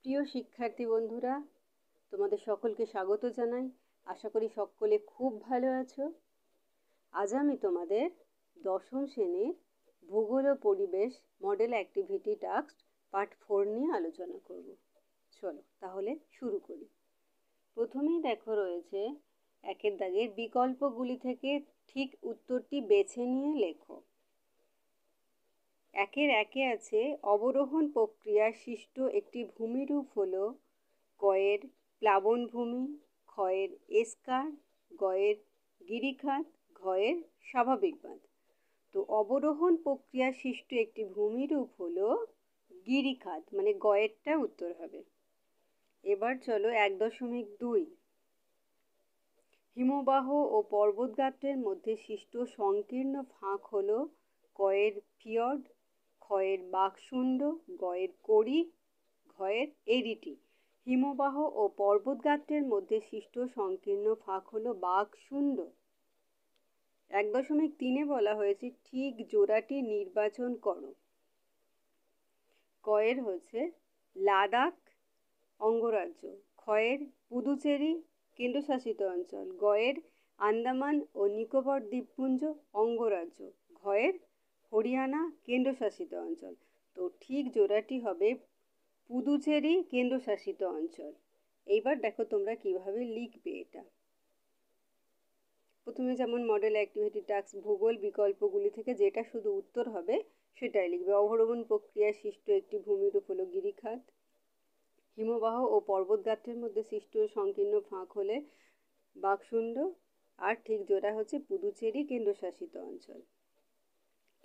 প্রিয় শিক্ষার্থী বন্ধুরা, তোমাদের সকলকে স্বাগত জানাই। আশা করি সকলে খুব ভালো আছো। আজ আমি তোমাদের দশম শ্রেণীর ভূগোল ও পরিবেশ মডেল অ্যাক্টিভিটি টাস্ক পার্ট 4 নিয়ে আলোচনা করব। চলো তাহলে শুরু করি। প্রথমেই দেখো রয়েছে একের দাগের বিকল্পগুলি থেকে ঠিক উত্তরটি বেছে নিয়ে লেখো। একে আছে অবরোহণ প্রক্রিয়া সৃষ্ট একটি ভূমিরূপ হল কয়ের প্লাবনভূমি, ক্ষয়ের এস্কার, গয়ের গিরিখাত, ঘয়ের স্বাভাবিক বাঁধ। তো অবরোহণ প্রক্রিয়া সৃষ্ট একটি ভূমিরূপ হল গিরিখাত, মানে গয়েরটা উত্তর হবে। এবার চলো 1.2 হিমবাহ ও পর্বতগাত্রের মধ্যে সৃষ্ট সংকীর্ণ ফাঁক হল কয়ের ফিয়র্ড, ক্ষয়ের বাকশুণ্ড, গয়ের কড়ি, ঘয়ের এরিটি। হিমবাহ ও পর্বতগাত্রের মধ্যে সৃষ্ট সংকীর্ণ ফাঁক হল বাকশুণ্ড। 1.3 বলা হয়েছে ঠিক জোড়াটি নির্বাচন করো। কয়ের হচ্ছে লাদাখ অঙ্গরাজ্য, ক্ষয়ের পুদুচেরি কেন্দ্রশাসিত অঞ্চল, গয়ের আন্দামান ও নিকোবর দ্বীপপুঞ্জ অঙ্গরাজ্য, ঘয়ের হরিয়ানা কেন্দ্রশাসিত অঞ্চল। তো ঠিক জোড়াটি হবে পুদুচেরি কেন্দ্রশাসিত অঞ্চল। এইবার দেখো তোমরা কিভাবে লিখবে এটা। প্রথমে যেমন মডেল অ্যাক্টিভিটি টাস্ক ভূগোল বিকল্পগুলি থেকে যেটা শুধু উত্তর হবে সেটাই লিখবে। অবরোহণ প্রক্রিয়ায় সৃষ্ট একটি ভূমিরূপ হলো গিরিখাত। হিমবাহ ও পর্বতগাত্রের মধ্যে সৃষ্ট সংকীর্ণ ফাঁক হলে বাকশুণ্ড, আর ঠিক জোড়া হচ্ছে পুদুচেরি কেন্দ্রশাসিত অঞ্চল।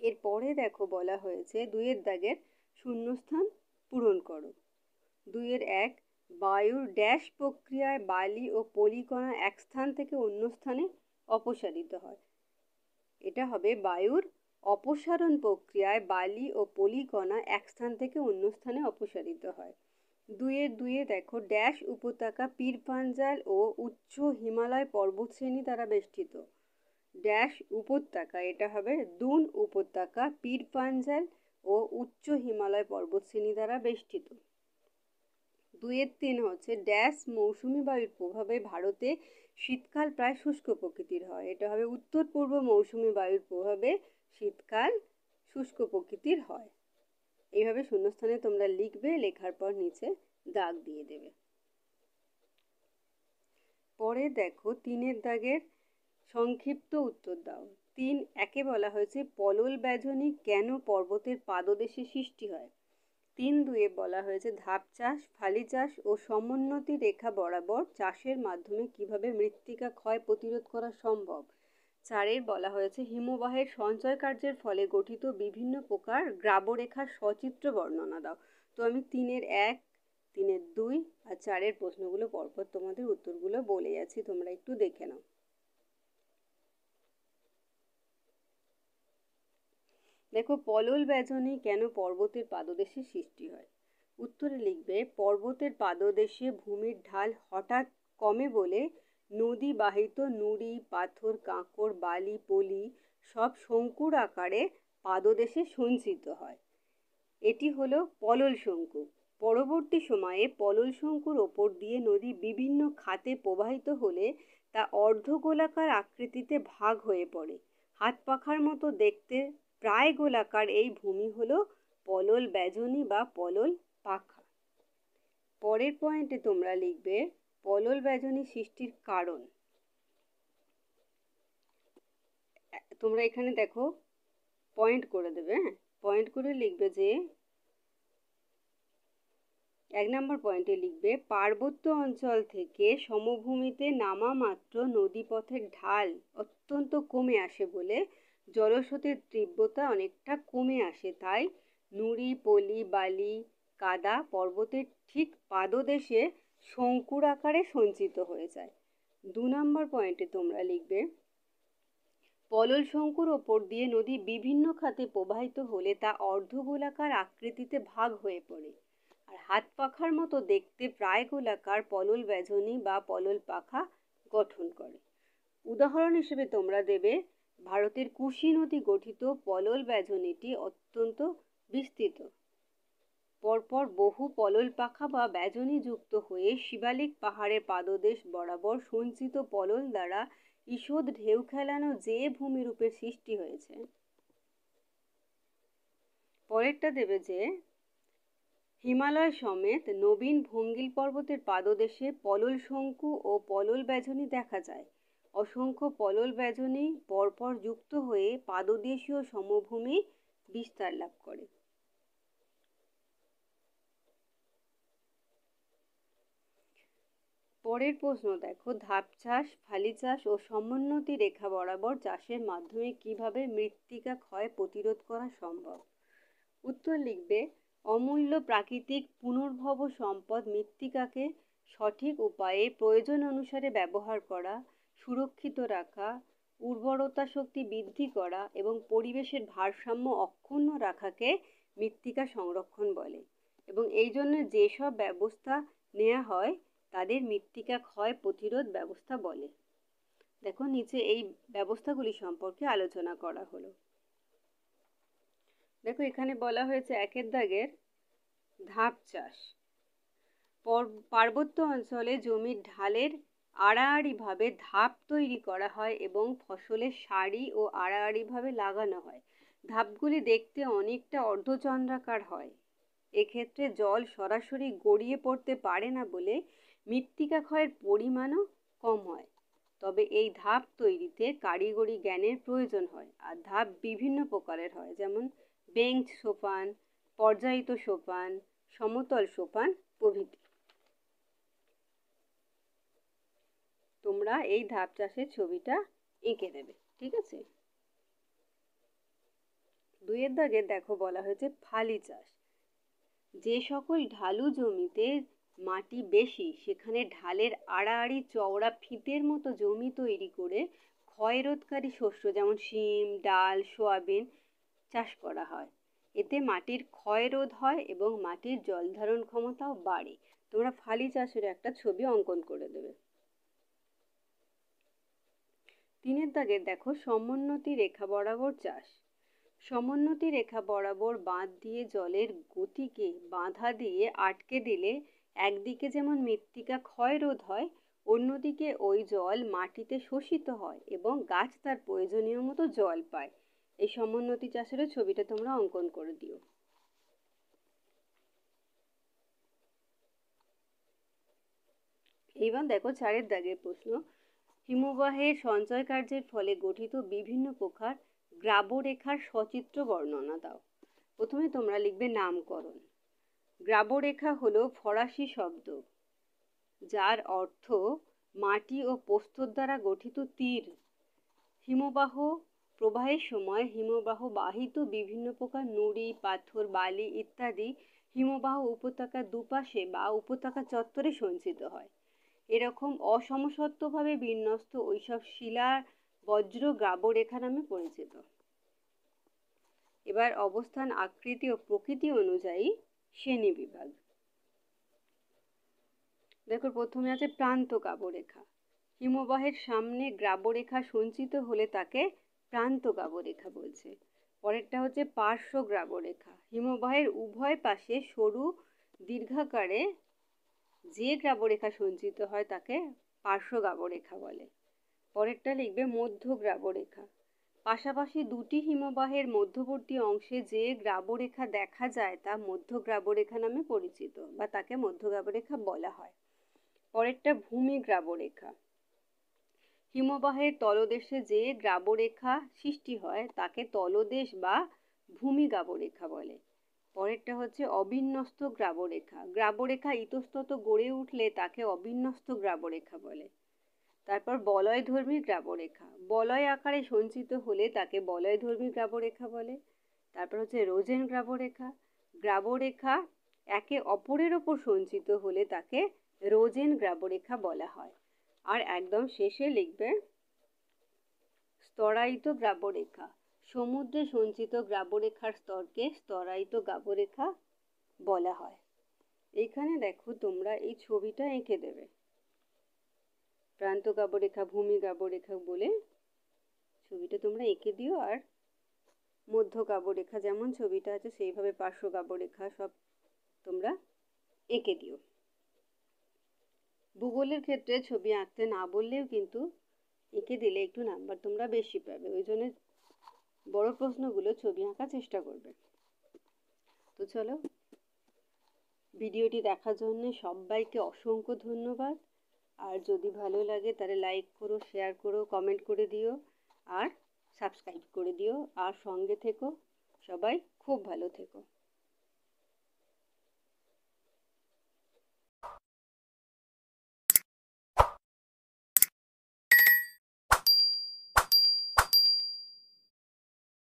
এরপরে দেখো বলা হয়েছে 2 দাগের শূন্যস্থান পূরণ করো। 2-1 বায়ুর ড্যাশ প্রক্রিয়ায় বালি ও পলিকণা এক স্থান থেকে অন্য স্থানে অপসারিত হয়। এটা হবে বায়ুর অপসারণ প্রক্রিয়ায় বালি ও পলিকণা এক স্থান থেকে অন্য স্থানে অপসারিত হয়। 2-2 দেখো ড্যাশ উপত্যকা পীর পাঞ্জাল ও উচ্চ হিমালয় পর্বতশ্রেণী দ্বারা বেষ্টিত। ড্যাশ উপত্যকা, এটা হবে দুন উপত্যকা পীর পাঞ্জাল ও উচ্চ হিমালয় পর্বতশ্রেণী দ্বারা বেষ্টিত। 2-3 হচ্ছে ড্যাশ মৌসুমি বায়ুর প্রভাবে ভারতে শীতকাল প্রায় শুষ্ক প্রকৃতির হয়। এটা হবে উত্তর পূর্ব মৌসুমি বায়ুর প্রভাবে শীতকাল শুষ্ক প্রকৃতির হয়। এইভাবে শূন্যস্থানে তোমরা লিখবে, লেখার পর নিচে দাগ দিয়ে দেবে। পরে দেখো 3 দাগের সংক্ষিপ্ত উত্তর দাও। 3-1 বলা হয়েছে পলল ব্যাজনী কেন পর্বতের পাদদেশে সৃষ্টি হয়। 3-2 বলা হয়েছে ধাপ চাষ, ফালি চাষ ও সমোন্নতি রেখা বরাবর চাষের মাধ্যমে কিভাবে মৃত্তিকা ক্ষয় প্রতিরোধ করা সম্ভব। 4 বলা হয়েছে হিমবাহের সঞ্চয় কার্যের ফলে গঠিত বিভিন্ন প্রকার গ্রাবরেখার সচিত্র বর্ণনা দাও। তো আমি 3-1, 3-2 আর 4 প্রশ্নগুলো পরপর তোমাদের উত্তরগুলো বলে যাচ্ছি, তোমরা একটু দেখে নাও। দেখো পলল ব্যাজনী কেন পর্বতের পাদদেশে সৃষ্টি হয়। উত্তরে লিখবে পর্বতের পাদদেশে ভূমির ঢাল হঠাৎ কমে বলে নদী বাহিত নুড়ি, পাথর, কাঁকড়, বালি, পলি সব শঙ্কুর আকারে পাদদেশে সঞ্চিত হয়। এটি হলো পলল শঙ্কু। পরবর্তী সময়ে পলল শঙ্কুর ওপর দিয়ে নদী বিভিন্ন খাতে প্রবাহিত হলে তা অর্ধগোলাকার আকৃতিতে ভাগ হয়ে পড়ে। হাত পাখার মতো দেখতে প্রায় গোলাকার এই ভূমি হলো পলল ব্যাজনী বা পলল পাখা। পরের পয়েন্টে তোমরা লিখবে পলল ব্যাজনী সৃষ্টির কারণ। তোমরা এখানে দেখো পয়েন্ট করে দেবে, পয়েন্ট করে লিখবে যে 1 নম্বর পয়েন্টে লিখবে পার্বত্য অঞ্চল থেকে সমভূমিতে নামা মাত্র নদীপথের ঢাল অত্যন্ত কমে আসে বলে জলস্রোতের তীব্রতা অনেকটা কমে আসে, তাই নুড়ি, পলি, বালি, কাদা পর্বতের ঠিক পাদদেশে শঙ্কুর আকারে সঞ্চিত হয়ে যায়। 2 নম্বর পয়েন্টে তোমরা লিখবে পলল শঙ্কুর ওপর দিয়ে নদী বিভিন্ন খাতে প্রবাহিত হলে তা অর্ধগোলাকার আকৃতিতে ভাগ হয়ে পড়ে আর হাত পাখার মতো দেখতে প্রায় গোলাকার পলল ব্যাজনী বা পলল পাখা গঠন করে। উদাহরণ হিসেবে তোমরা দেবে ভারতের কুশি নদী গঠিত পলল ব্যাজনীটি অত্যন্ত বিস্তৃত। পরপর বহু পলল পাখা বা ব্যজনী যুক্ত হয়ে শিবালিক পাহাড়ের পাদদেশ বরাবর সঞ্চিত পলল দ্বারা ঈষৎ ঢেউ খেলানো যে ভূমিরূপের সৃষ্টি হয়েছে। পরেরটা দেবে যে হিমালয় সমেত নবীন ভঙ্গিল পর্বতের পাদদেশে পলল শঙ্কু ও পলল ব্যজনী দেখা যায়। অসংখ্য পলল ব্যজনী পরপর যুক্ত হয়ে পাদদেশীয় সমভূমি বিস্তার লাভ করে। পরের প্রশ্ন দেখো, ধাপ চাষ, ফালি চাষ ও সমোন্নতি রেখা বরাবর চাষের মাধ্যমে কিভাবে মৃত্তিকা ক্ষয় প্রতিরোধ করা সম্ভব? উত্তর লিখবে, অমূল্য প্রাকৃতিক পুনর্ভব সম্পদ মৃত্তিকাকে সঠিক উপায়ে প্রয়োজন অনুসারে ব্যবহার করা, সুরক্ষিত রাখা, উর্বরতা শক্তি বৃদ্ধি করা এবং পরিবেশের ভারসাম্য অক্ষুণ্ণ রাখাকে মৃত্তিকা সংরক্ষণ বলে। এবং এই জন্য যেসব ব্যবস্থা নেওয়া হয় তাদের মৃত্তিকা ক্ষয় প্রতিরোধ ব্যবস্থা বলে। দেখো নিচে এই ব্যবস্থাগুলি সম্পর্কে আলোচনা করা হলো। দেখো এখানে বলা হয়েছে একের দাগের ধাপ চাষ। পার্বত্য অঞ্চলে জমির ঢালের আড়াআড়িভাবে ধাপ তৈরি করা হয় এবং ফসলের সারি ও আড়াআড়িভাবে লাগানো হয়। ধাপগুলি দেখতে অনেকটা অর্ধচন্দ্রাকার হয়। এক্ষেত্রে জল সরাসরি গড়িয়ে পড়তে পারে না বলে মৃত্তিকা ক্ষয়ের পরিমাণও কম হয়। তবে এই ধাপ তৈরিতে কারিগরি জ্ঞানের প্রয়োজন হয়। আর ধাপ বিভিন্ন প্রকারের হয়, যেমন বেঞ্চ সোপান, পর্যায়িত সোপান, সমতল সোপান প্রভৃতি। তোমরা এই ধাপ চাষের ছবিটা এঁকে দেবে, ঠিক আছে? দুইয়ের দাগে দেখো বলা হয়েছে ফালি চাষ। যে সকল ঢালু জমিতে মাটি বেশি সেখানে ঢালের আড়াআড়ি চওড়া ফিতের মতো জমি তৈরি করে ক্ষয়রোধকারী শস্য যেমন শিম, ডাল, সোয়াবিন চাষ করা হয়। এতে মাটির ক্ষয় রোধ হয় এবং মাটির জলধারণ ক্ষমতাও বাড়ে। তোমরা ফালি চাষের একটা ছবি অঙ্কন করে দেবে। তিনের দাগে দেখো সমোন্নতি রেখা বরাবর চাষ। সমোন্নতি রেখা বরাবর বাঁধ দিয়ে জলের গতিকে বাধা দিয়ে আটকে দিলে একদিকে যেমন মৃত্তিকা ক্ষয় রোধ হয়, অন্যদিকে ওই জল মাটিতে শোষিত হয় এবং গাছ তার প্রয়োজনীয় মতো জল পায়। এই সমোন্নতি চাষেরও ছবিটা তোমরা অঙ্কন করে দিও। এবার দেখো চারের দাগের প্রশ্ন, হিমবাহের সঞ্চয় কার্যের ফলে গঠিত বিভিন্ন প্রকার গ্রাবরেখার সচিত্র বর্ণনা দাও। প্রথমে তোমরা লিখবে নামকরণ। গ্রাবরেখা হলো ফরাসি শব্দ যার অর্থ মাটি ও প্রস্তর দ্বারা গঠিত তীর। হিমবাহ প্রবাহের সময় হিমবাহ বাহিত বিভিন্ন প্রকার নুড়ি, পাথর, বালি ইত্যাদি হিমবাহ উপত্যকার দুপাশে বা উপত্যকা চত্বরে সঞ্চিত হয়। এরকম অসমসত্ত্বভাবে বিন্যস্ত ওইসব শিলার বজ্র গ্রাবরেখা নামে পরিচিত। এবার অবস্থান, আকৃতি ও প্রকৃতি অনুযায়ী শ্রেণী বিভাগ। দেখো প্রথমে আছে প্রান্ত গ্রাবরেখা। হিমবাহের সামনে গ্রাবরেখা সঞ্চিত হলে তাকে প্রান্ত গ্রাবরেখা বলছে। পরেরটা হচ্ছে পার্শ্ব গ্রাবরেখা। হিমবাহের উভয় পাশে সরু দীর্ঘাকারে যে গ্রাবরেখা সঞ্চিত হয় তাকে পার্শ্ব গ্রাবরেখা বলে। পরেরটা লিখবে মধ্য গ্রাবরেখা। পাশাপাশি দুটি হিমবাহের মধ্যবর্তী অংশে যে গ্রাবরেখা দেখা যায় তা মধ্য গ্রাবরেখা নামে পরিচিত বা তাকে মধ্য গ্রাবরেখা বলা হয়। পরেরটা ভূমি গ্রাবরেখা। হিমবাহের তলদেশে যে গ্রাবরেখা সৃষ্টি হয় তাকে তলদেশ বা ভূমি গ্রাবরেখা বলে। পরেরটা হচ্ছে অবিন্যস্ত গ্রাবরেখা। গ্রাবরেখা ইতস্তত গড়ে উঠলে তাকে অবিন্যস্ত গ্রাবরেখা বলে। তারপর বলয়ধর্মী গ্রাবরেখা। বলয় আকারে সঞ্চিত হলে তাকে বলয়ধর্মী গ্রাবরেখা বলে। তারপর হচ্ছে রোজেন গ্রাবরেখা। গ্রাবরেখা একে অপরের ওপর সঞ্চিত হলে তাকে রোজেন গ্রাবরেখা বলা হয়। আর একদম শেষে লিখবে স্তরায়িত গ্রাবরেখা। সমুদ্রে সঞ্চিত গ্রাবরেখার স্তরকে স্তরায়িত গ্রাবরেখা বলা হয়। এইখানে দেখো তোমরা এই ছবিটা এঁকে দেবে, প্রান্ত গ্রাবরেখা, ভূমি গ্রাবরেখা বলে ছবিটা তোমরা এঁকে দিও। আর মধ্য গ্রাবরেখা যেমন ছবিটা আছে সেইভাবে পার্শ্ব গ্রাবরেখা সব তোমরা এঁকে দিও। ভূগোলের ক্ষেত্রে ছবি আঁকতে না বললেও কিন্তু এঁকে দিলে একটু নাম্বার তোমরা বেশি পাবে, ওই জন্য বড় প্রশ্নগুলো ছবি আঁকার চেষ্টা করবে। তো চলো, ভিডিওটি দেখার জন্য সবাইকে অসংখ্য ধন্যবাদ। আর যদি ভালো লাগে তাহলে লাইক করো, শেয়ার করো, কমেন্ট করে দিও আর সাবস্ক্রাইব করে দিও। আর সঙ্গে থেকো, সবাই খুব ভালো থেকো।